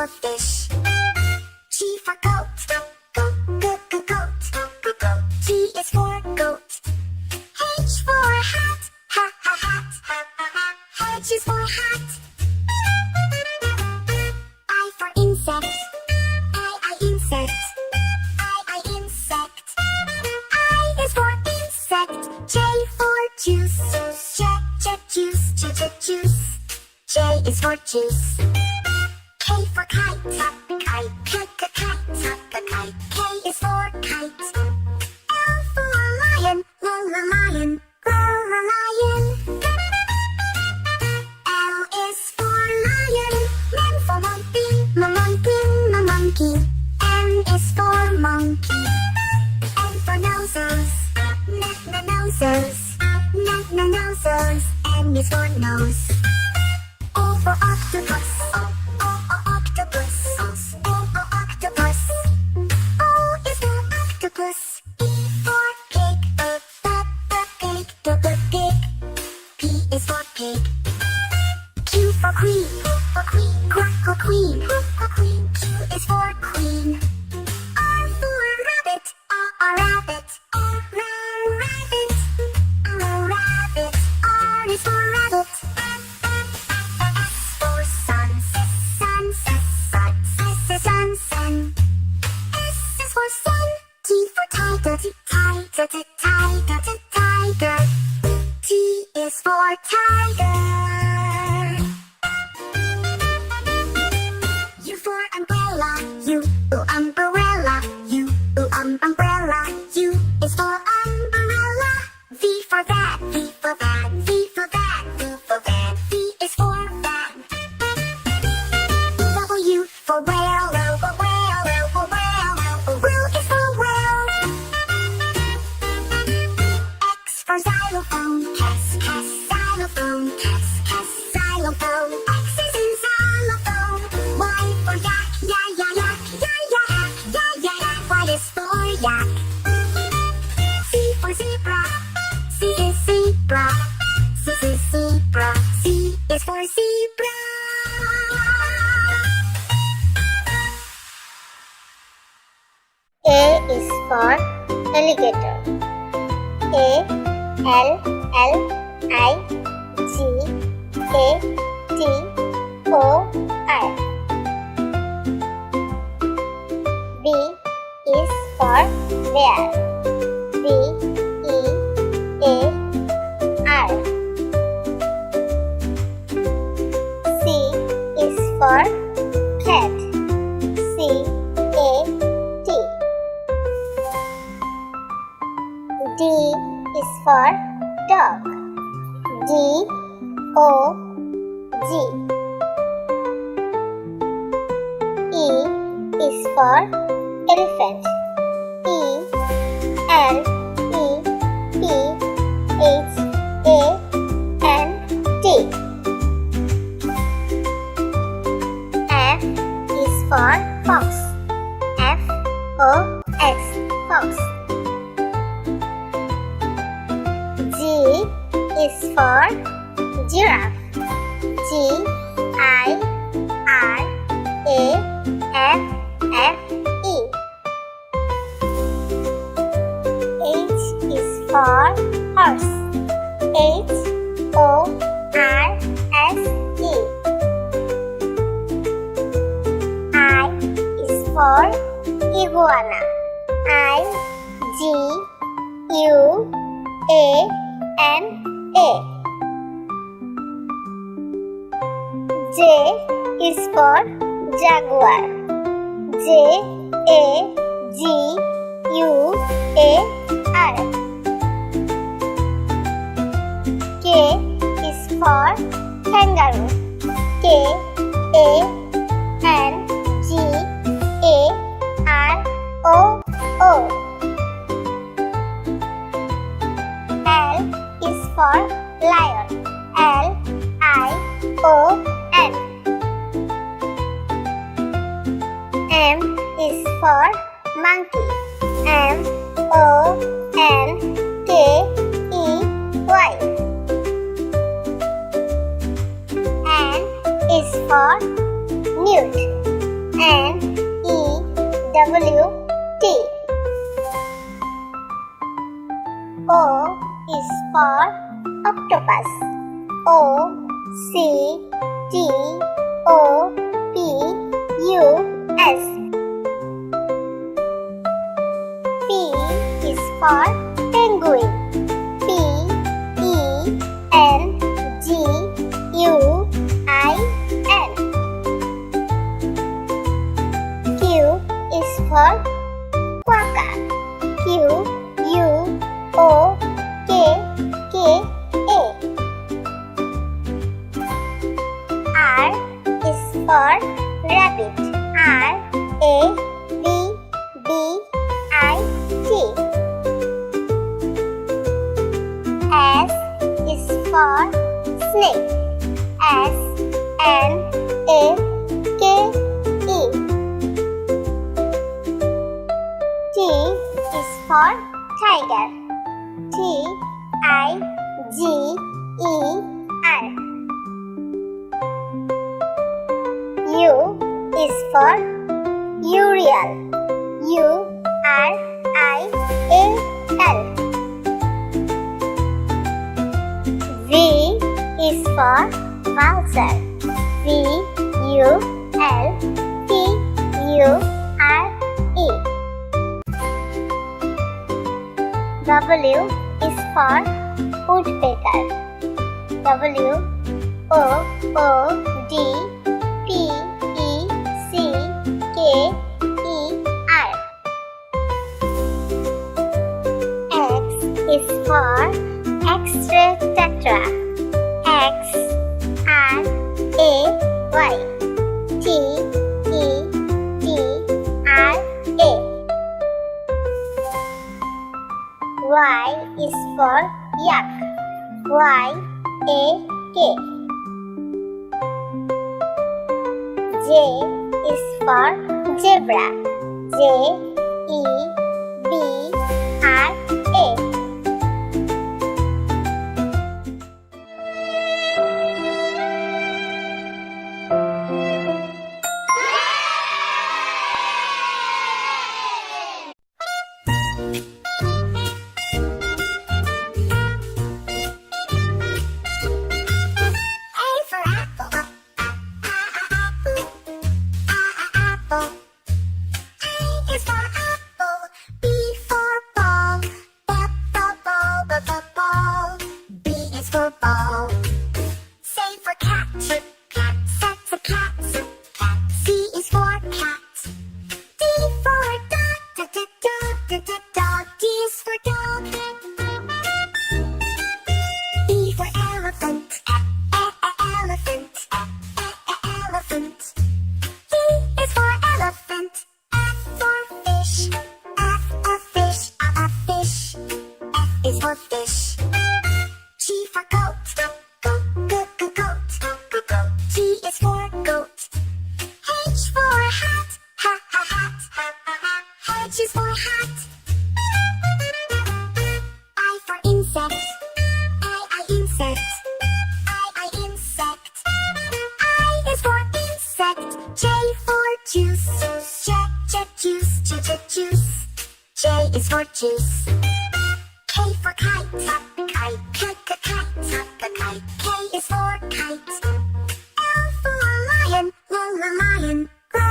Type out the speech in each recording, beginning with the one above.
for fish. G for goat. Goat. G is for goat. H for hat. Hat. H is for hat. I for insect. I insect. I insect. I is for insect. J for juice. Juice. J is for juice. K for kite. Kite. K is for kite. L for lion. Lion. L is for lion. M for monkey. Monkey. N is for monkey. N for noses. Noses. N is for nose. O for octopus. Octopus. O is for octopus. P for pig. Pig. P is for pig. Q for queen. Queen. Q is for queen. R for rabbit. Rabbit. R is for rabbit. S for sun. Sun. S is for sun. T for tiger. Tiger. T is for tiger. U for umbrella. Umbrella. U is for umbrella. V for van. V is for van. W for whale. Whale is for whale. X for xylophone. Xylophone. X is in xylophone. Y for yak. Yak. Y is for yak. Z for zebra. Z is zebra. Z is for zebra. A is for alligator. A L I G A T O R. B is for bear. B E A R. C is for cat. C A T. D is for dog. D O G. E is for elephant. E L E P H A N T. F is for fox. F O X. Fox. G is for giraffe. G I R A F F E. H is for horse. H O R S E. I is for iguana. I G U A N A. J is for jaguar. J A G U A R. K is for kangaroo. K A N G A R O O. L is for lion. L I O N. M is for monkey. M O N K E Y. N is for newt. N-E-W-T. O is for octopus. O-C-T-O-P-U-S. P is for penguin. P-E-N-G-U-I-N. Q is for quokka. Q-U-O-K-K-A. R is for rabbit. R-A-B-B-I-T. S is for snake. S-N-A-K-E. T is for tiger. T-I-G-E-R. U is for Uriel. U-R-I-A-L. V is for Wowzer. V-U-L-T-U-R-E. W is for woodpecker. W-O-O-D-P-E-C-K-E-R. X is for X-ray tetra. X-R-A-Y. T-E-T-R-A. Y is for yak. Y-A-K. J is for zebra. J-E-B-R-A. Fish. G for goat. Goat. G is for goat. H for hat. Hat. H is for hat. I for insect. Insect. Insect. I is for insect. J for juice. Juice. J is for juice. K for kite. Kite. K is for kite. L for lion. Lion. L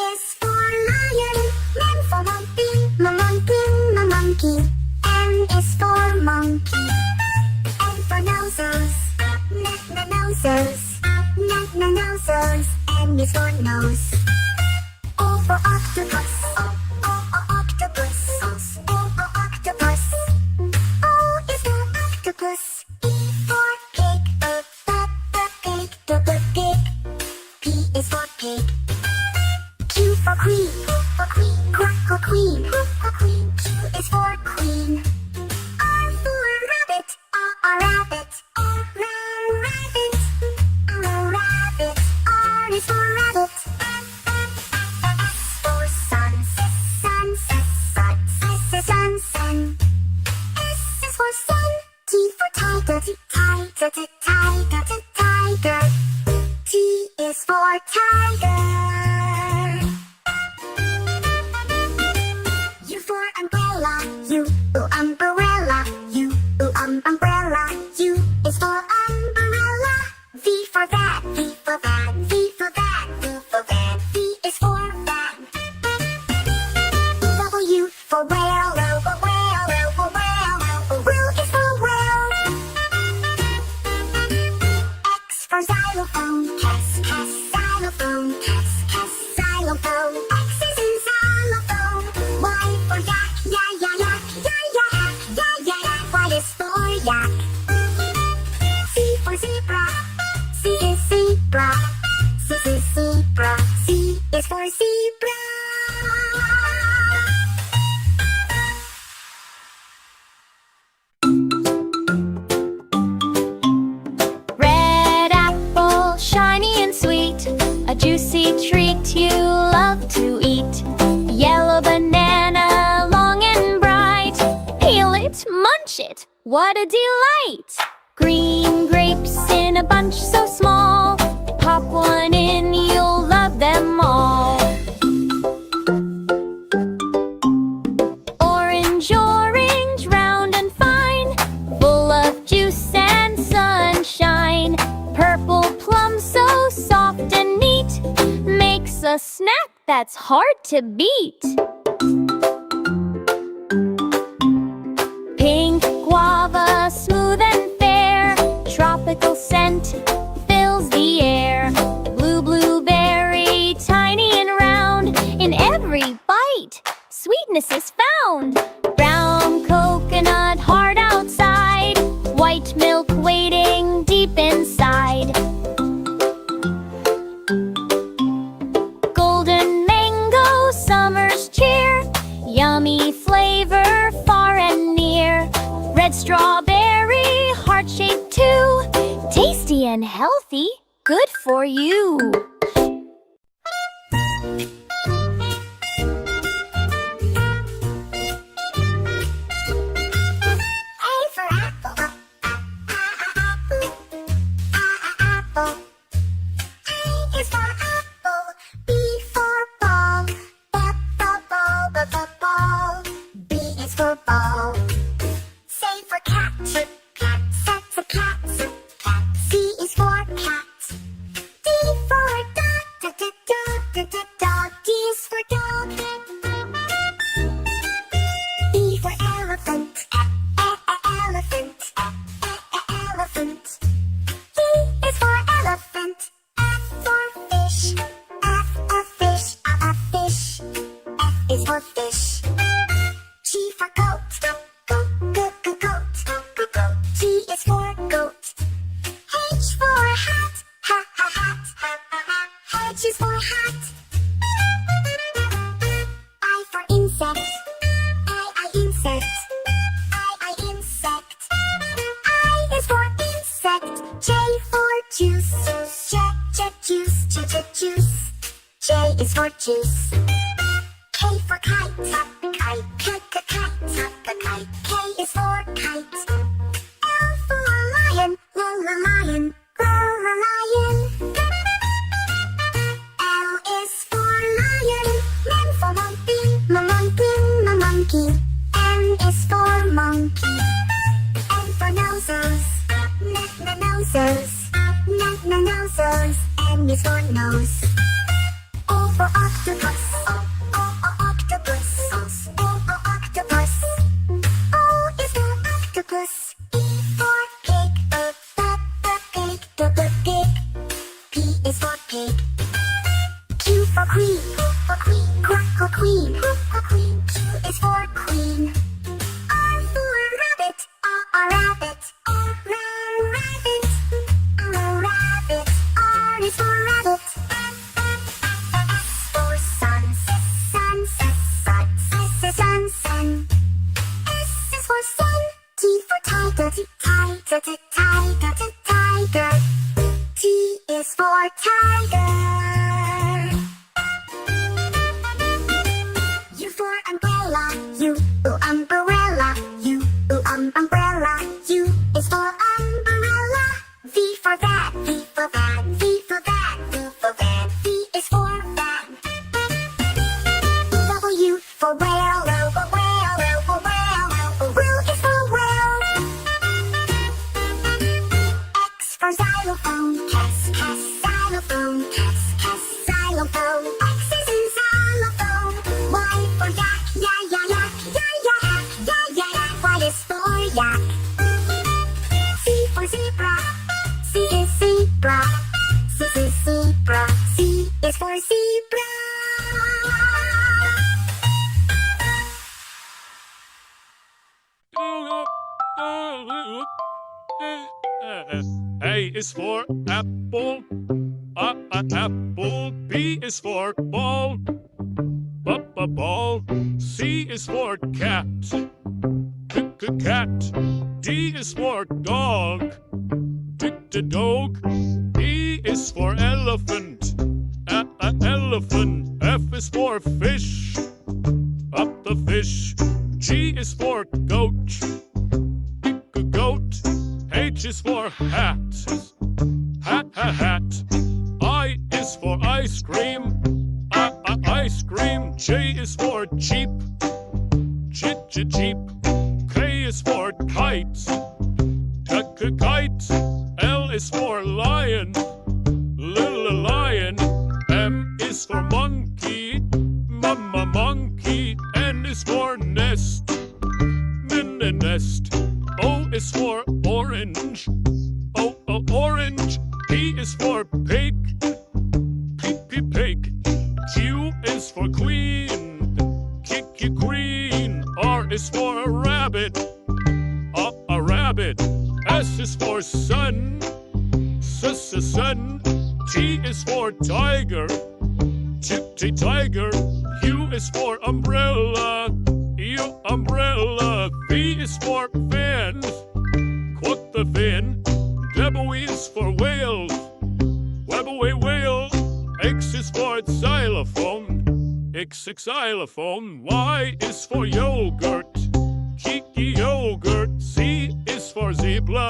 is for lion. M for monkey. N is for monkey. N for noses. Noses. N is for nose. O for octopus. Octopus. O is for octopus. E for pig. Pig. P is for pig. Q for queen. Queen. Q is for queen. R for rabbit. Rabbit. R is for rabbit. S for sun. Sun. S is for sun. T for tiger. Tiger. T T is for tiger. U for umbrella. U, umbrella. U, umbrella. U is for umbrella. V for van. V for van. V for van. V for van. V is for van. W for whale. Whale for whale. Whale for whale. Whale is for whale. X for xylophone. X, xylophone. X, xylophone. X is in xylophone. Y for yak. Yak, yak, yak, yak, yak, yak, yak. Y is for yak. Z for zebra. Z is zebra. Z is zebra. Z is for zebra. Red apple, shiny and sweet, a juicy treat you love to eat. Yellow banana, long and bright, peel it, munch it, what a delight! Green grapes in a bunch so small, pop one in, you'll love them all. Orange, orange, round and fine, full of juice and sunshine. Purple plum so soft and neat, makes a snack that's hard to beat. Pink guava, smooth and fair, tropical scent fills the air. Blue blueberry, tiny and round, in every bite, sweetness is found. Brown coconut, hard outside, white milk waiting deep inside. Golden mango, summer's cheer, yummy flavor far and near. Red strawberry, heart-shaped too, tasty and healthy, good for you. A for apple. Apple. A is for apple. B for ball. Ball. B is for ball. C for cat. Cat. That's a cat. Cat. C is for cat. D for dog. Dog. D is for dog. E for elephant. Elephant. Elephant. E is for elephant. F for fish. Fish. Fish. F is for fish. G for goat. Goat. G is for goat. H for hat. Hat. H is for hat. I for insect. Insect. Insect. I is for insect. J for juice. Juice. J is for juice. K for kite. Kite. K is for kite. L for lion. Lion. L is for lion. M for monkey. N is for monkey. N for noses. Noses. N is for nose. O for octopus. Octopus. Octopus. O is for octopus. E for pig. Pig. P is for pig. Q for queen. Queen. Q is for queen. R for rabbit. Rabbit. R is for rabbit. S for sun. Sun. S is for sun. T for tiger. Tiger. T is for tiger. U for umbrella. U, umbrella. U, umbrella. U is for umbrella. V for that. V for that. xylophone. Xylophone. Xylophone. X is in xylophone. Y for yak, yeah, yeah, yak, yeah, yeah, yak, yeah, yeah, yak. Y is for yak. Z for zebra. Z is zebra. Z is zebra. Z is for zebra. A is for apple. Apple. B is for ball. Ball. C is for cat. Cat. D is for dog. Dog. E is for elephant. Elephant. F is for fish. Up the fish. G is for goat. Goat. H is for hat. Hat. I is for ice cream. Ice cream. J is for jeep. Jeep. K is for kite. Kite. L is for lion. Little lion. M is for monkey. Mama monkey. N is for nest. Nest. O is for orange. Orange. P is for pig. Pig. Q is for queen. Queen. R is for a rabbit. A rabbit. S is for sun. Sun. T is for tiger. Tiger. U is for umbrella. Umbrella. V is for fan. Quote the fan. W is for whale. Whale. X is for xylophone. Xylophone. Y is for yogurt. Yogurt. Z is for zebra.